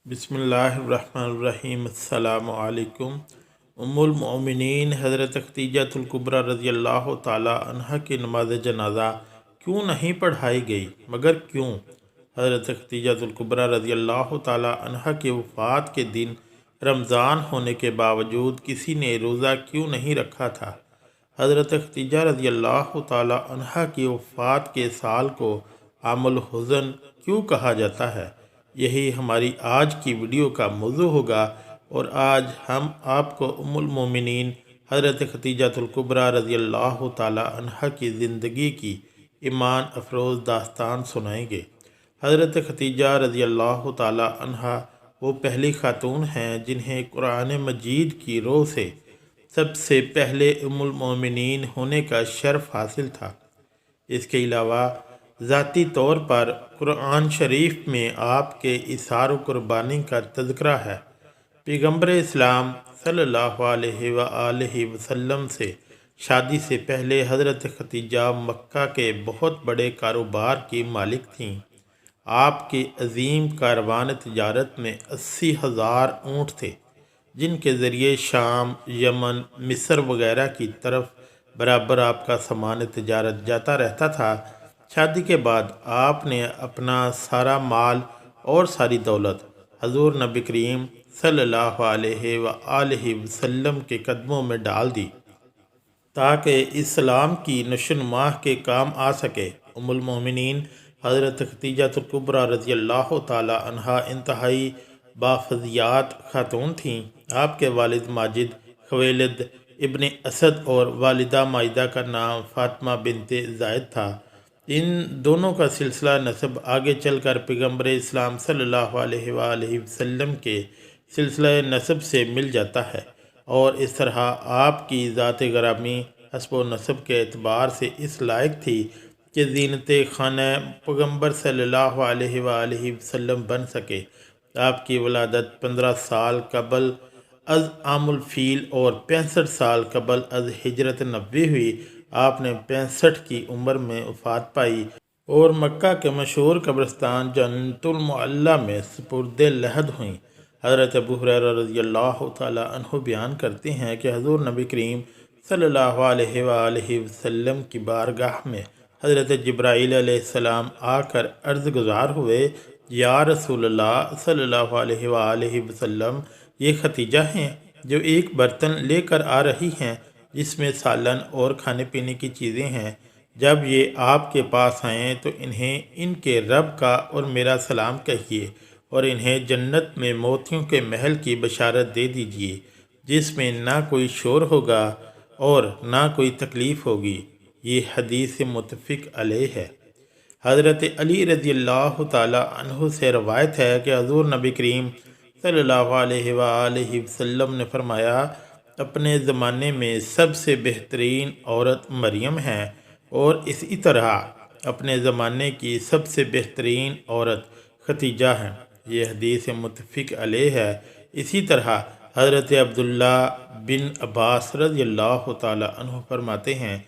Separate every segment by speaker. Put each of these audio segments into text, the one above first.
Speaker 1: बिस्मिल्लाहिर्रहमानिर्रहीम। अस्सलामु अलैकुम। उम्मुल मोमिनीन हज़रत खदीजतुल कुबरा रज़ी अल्लाह ताला अन्हा की नमाज जनाजा क्यों नहीं पढ़ाई गई, मगर क्यों? हज़रत खदीजतुल कुबरा रज़ी अल्लाह ताला अन्हा की वफ़ात के दिन रमज़ान होने के बावजूद किसी ने रोज़ा क्यों नहीं रखा था? हज़रत खदीजा रज़ी अल्लाह ताला अन्हा की वफ़ात के साल को आमुल हुज़न क्यों कहा जाता है? यही हमारी आज की वीडियो का मौजू होगा और आज हम आपको उम्मुल मोमिनीन हज़रत खदीजतुल कुबरा रज़ी अल्लाह ताला अन्हा की ज़िंदगी की ईमान अफरोज़ दास्तान सुनाएंगे। हज़रत खदीजा रज़ी अल्लाह ताला अन्हा वो पहली खातून हैं जिन्हें कुरान मजीद की रोह से सबसे पहले उम्मुल मोमिनीन होने का शर्फ हासिल था। इसके अलावा ज़ाती तौर पर कुरान शरीफ में आपके इसार कुर्बानी का तज़किरा है। पैगम्बर इस्लाम सल्लल्लाहु अलैहि वसल्लम से शादी से पहले हज़रत खदीजा मक्का के बहुत बड़े कारोबार की मालिक थीं। आपके अजीम कारवान तिजारत में 80,000 ऊँट थे, जिनके ज़रिए शाम, यमन, मिस्र वगैरह की तरफ बराबर आपका सामान तिजारत जाता रहता था। शादी के बाद आपने अपना सारा माल और सारी दौलत हजूर नबी करीम सल्लल्लाहु अलैहि वसल्लम के कदमों में डाल दी ताकि इस्लाम की नशोनुमा के काम आ सके। उम्मुल मोमिनीन हज़रत खदीजतुल कुबरा रज़ी अल्लाह ताला अन्हा इंतहाई बाफज़ियात खातून थीं। आपके वालिद माजिद खवेलद इब्न असद और वालिदा माइदा का नाम फ़ातिमा बिनते ज़ायद था। इन दोनों का सिलसिला नसब आगे चलकर पैगम्बर इस्लाम सल्लल्लाहु अलैहि वसल्लम के सिलसिला नसब से मिल जाता है और इस तरह आपकी ज़ात गरामी हस्ब नसब के एतबार से इस लायक थी कि ज़ीनत खाना पैगम्बर सल्लल्लाहु अलैहि वसल्लम बन सके। आपकी वलादत 15 साल कबल अज़ आमुल फ़ील और 65 साल कबल अज़ हिजरत नबी हुई। आपने 65 की उम्र में वफ़ात पाई और मक्का के मशहूर कब्रिस्तान जन्नतुल मुअल्ला में सुपुर्दे लहद हुई। हज़रत अबू हुरैरा रज़ी अल्लाह ताला अन्हु बयान करते हैं कि हज़ूर नबी करीम सल्लल्लाहु अलैहि वसल्लम की बारगाह में हज़रत जिब्राईल अलैहिस्सलाम आकर अर्ज़ गुज़ार हुए, या रसूलल्लाह सल्लल्लाहु अलैहि वसल्लम, ये खदीजा हैं जो एक बर्तन लेकर आ रही हैं जिसमें सालन और खाने पीने की चीज़ें हैं। जब ये आपके पास आएँ तो इन्हें इनके रब का और मेरा सलाम कहिए और इन्हें जन्नत में मोतियों के महल की बशारत दे दीजिए, जिसमें ना कोई शोर होगा और ना कोई तकलीफ़ होगी। ये हदीस मुत्तफ़िक़ अलैह है। हज़रत अली रज़ी अल्लाह ताला अन्हु से रवायत है कि हज़ूर नबी करीम सल्लल्लाहु अलैहि वसल्लम ने फरमाया, अपने ज़माने में सबसे बेहतरीन औरत मरियम है और इसी तरह अपने ज़माने की सबसे बेहतरीन औरत खदीजा है। ये हदीस मुत्तफ़िक़ अलैह है। इसी तरह हज़रत अब्दुल्ला बिन अब्बास रज़ी अल्लाह ताला अन्हु फरमाते हैं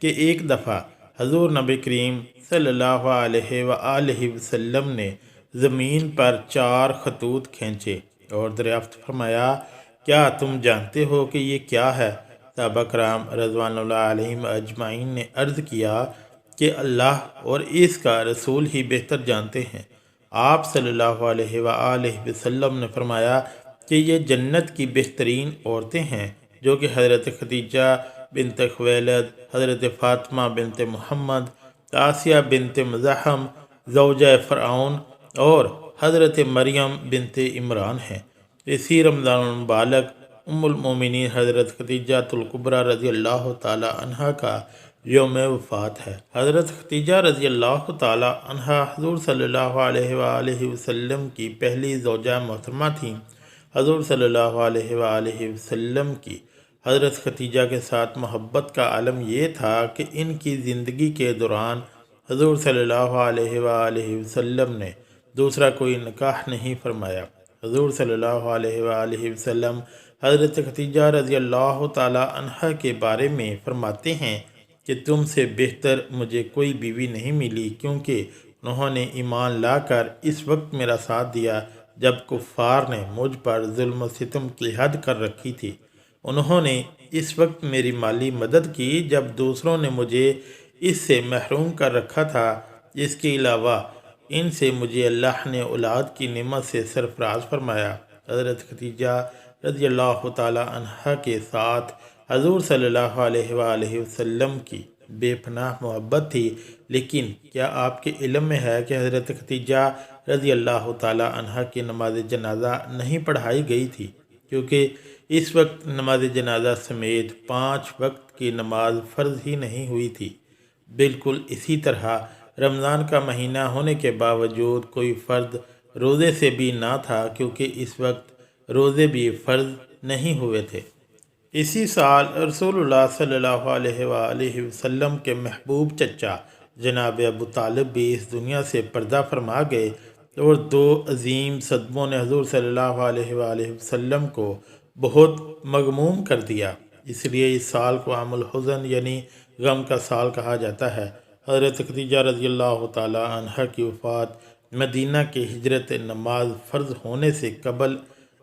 Speaker 1: कि एक दफ़ा हज़ूर नबी करीम सल्लल्लाहु अलैहि वसल्लम ने ज़मीन पर 4 खतूत खींचे और दरियाफ़्त फरमाया, क्या तुम जानते हो कि ये क्या है? सहाबा कराम रज़वानुल्लाह अलैहिम अजमाइन ने अर्ज़ किया कि अल्लाह और इसका रसूल ही बेहतर जानते हैं। आप सल्लल्लाहु अलैहि वसल्लम ने फरमाया कि ये जन्नत की बेहतरीन औरतें हैं, जो कि हज़रत खदीजा बिनत खुवैलद, हज़रत फ़ातिमा बिनत मुहम्मद, आसिया बिनत मज़हम ज़ौजा फ़िरऔन और हज़रत मरियम बिनत इमरान हैं। इसी रमज़ान मुबारक उम्मुल मोमिनीन हज़रत खदीजतुल कुबरा रज़ी अल्लाह ताला अन्हा का यौम वफ़ात है। हज़रत खदीजा रज़ी अल्लाह ताला अन्हा हुज़ूर सल्लल्लाहु अलैहि वसल्लम की पहली ज़ौजा मोहतरमा थीं। हुज़ूर सल्लल्लाहु अलैहि वसल्लम की हज़रत खदीजा के साथ मोहब्बत का आलम ये था कि इनकी ज़िंदगी के दौरान हुज़ूर सल्लल्लाहु अलैहि वसल्लम ने दूसरा कोई निकाह नहीं फरमाया। हुज़ूर सल्लल्लाहु अलैहि वसल्लम हज़रत खदीजा रज़ी अल्लाह ताला अन्हा के बारे में फरमाते हैं कि तुमसे बेहतर मुझे कोई बीवी नहीं मिली, क्योंकि उन्होंने ईमान लाकर इस वक्त मेरा साथ दिया جب کفار نے مجھ پر ظلم و ستم کی حد کر رکھی تھی۔ انہوں نے اس وقت میری مالی مدد کی جب دوسروں نے مجھے اس سے محروم کر رکھا تھا۔ اس کے علاوہ ان سے مجھے اللہ نے اولاد کی نعمت سے سرفراز فرمایا۔ حضرت خدیجہ رضی اللہ تعالی عنہ کے ساتھ حضور صلی اللہ علیہ وآلہ وسلم کی بے پناہ محبت تھی، لیکن کیا آپ کے علم میں ہے کہ حضرت خدیجہ رضی اللہ تعالی عنہ کی نماز جنازہ نہیں پڑھائی گئی تھی، کیونکہ اس وقت نماز جنازہ سمیت 5 وقت کی نماز فرض ہی نہیں ہوئی تھی۔ بالکل اسی طرح رمضان کا مہینہ ہونے کے باوجود کوئی فرد روزے سے بھی نہ تھا، کیونکہ اس وقت روزے بھی فرض نہیں ہوئے تھے۔ اسی سال رسول اللہ صلی اللہ علیہ وآلہ وسلم کے محبوب چچا جناب ابو طالب بھی اس دنیا سے پردہ فرما گئے، اور 2 عظیم صدموں نے حضور صلی اللہ علیہ وآلہ وسلم کو بہت مغموم کر دیا۔ اس لیے اس سال کو عام الحزن یعنی غم کا سال کہا جاتا ہے۔ حضرت خدیجہ رضی اللہ تعالی عنہ کی وفات مدینہ کے ہجرت نماز فرض ہونے سے قبل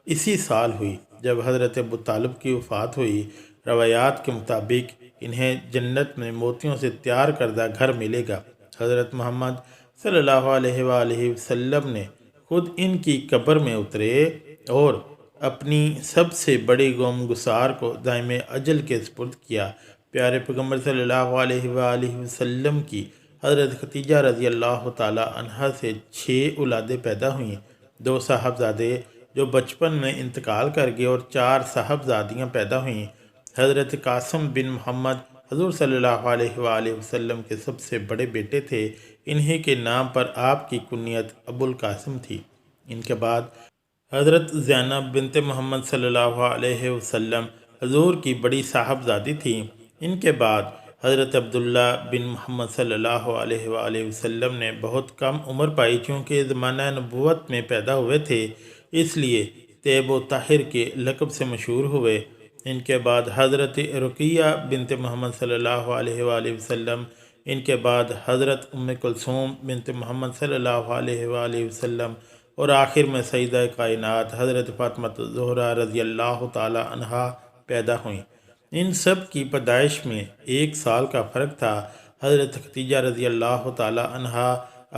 Speaker 1: اسی سال ہوئی جب حضرت ابو طالب کی وفات ہوئی۔ روایات کے مطابق انہیں جنت میں موتیوں سے تیار کردہ گھر ملے گا۔ حضرت محمد صلی اللہ علیہ وآلہ وسلم نے خود ان کی قبر میں اترے اور اپنی سب سے بڑی غم گسار کو دائم اجل کے سپرد کیا۔ پیارے پیغمبر صلی اللہ علیہ وآلہ وسلم کی حضرت خدیجہ رضی اللہ تعالی عنہ سے 6 اولادیں پیدا ہوئیں، 2 صاحبزادے جو بچپن میں انتقال کر گئے اور 4 صاحبزادیاں پیدا ہوئیں۔ حضرت قاسم بن محمد حضور صلی اللہ علیہ وآلہ وسلم کے سب سے بڑے بیٹے تھے۔ انہی کے نام پر آپ کی کنیت ابو القاسم تھی۔ ان کے بعد حضرت زینب بنت محمد صلی اللہ علیہ وسلم حضور کی بڑی صاحبزادی تھیں۔ ان کے بعد حضرت عبداللہ بن محمد صلی اللہ علیہ وآلہ وسلم نے بہت کم عمر پائی، چونکہ زمانہ نبوت میں پیدا ہوئے تھے، اس لیے طیب و طاہر کے لقب سے مشہور ہوئے۔ ان کے بعد حضرت رقیہ بنت محمد صلی اللہ علیہ وآلہ وسلم، ان کے بعد حضرت ام کلثوم بنت محمد صلی اللہ علیہ وآلہ وسلم، اور آخر میں سیدہ کائنات حضرت فاطمہ الزہرا رضی اللہ تعالی عنہا پیدا ہوئیں۔ ان سب کی پیدائش میں 1 سال کا فرق تھا۔ حضرت خدیجہ رضی اللہ تعالی عنہا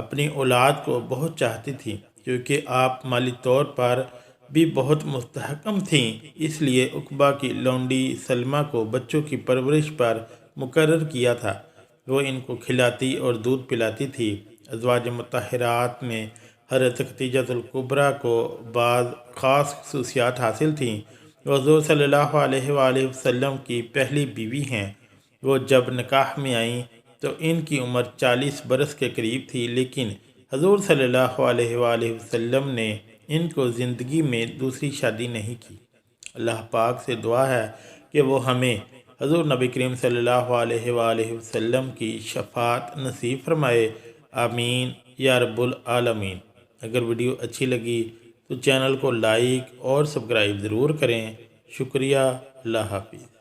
Speaker 1: اپنی اولاد کو بہت چاہتی تھیں، کیونکہ آپ مالی طور پر بھی بہت مستحکم تھیں، اس لیے عقبہ کی لونڈی سلمہ کو بچوں کی پرورش پر مقرر کیا تھا۔ وہ ان کو کھلاتی اور دودھ پلاتی تھی۔ ازواج مطہرات میں حضرت خدیجہ الکبریٰ کو بعض خاص خصوصیات حاصل تھیں۔ وہ حضور صلی اللہ علیہ وآلہ وسلم کی پہلی بیوی ہیں۔ وہ جب نکاح میں آئیں تو ان کی عمر 40 برس کے قریب تھی، لیکن حضور صلی اللہ علیہ وآلہ وسلم نے ان کو زندگی میں دوسری شادی نہیں کی۔ اللہ پاک سے دعا ہے کہ وہ ہمیں حضور نبی کریم صلی اللہ علیہ وآلہ وسلم کی شفاعت نصیب فرمائے، آمین یا رب العالمین۔ اگر ویڈیو اچھی لگی تو چینل کو لائک اور سبسکرائب ضرور کریں۔ شکریہ، اللہ حافظ۔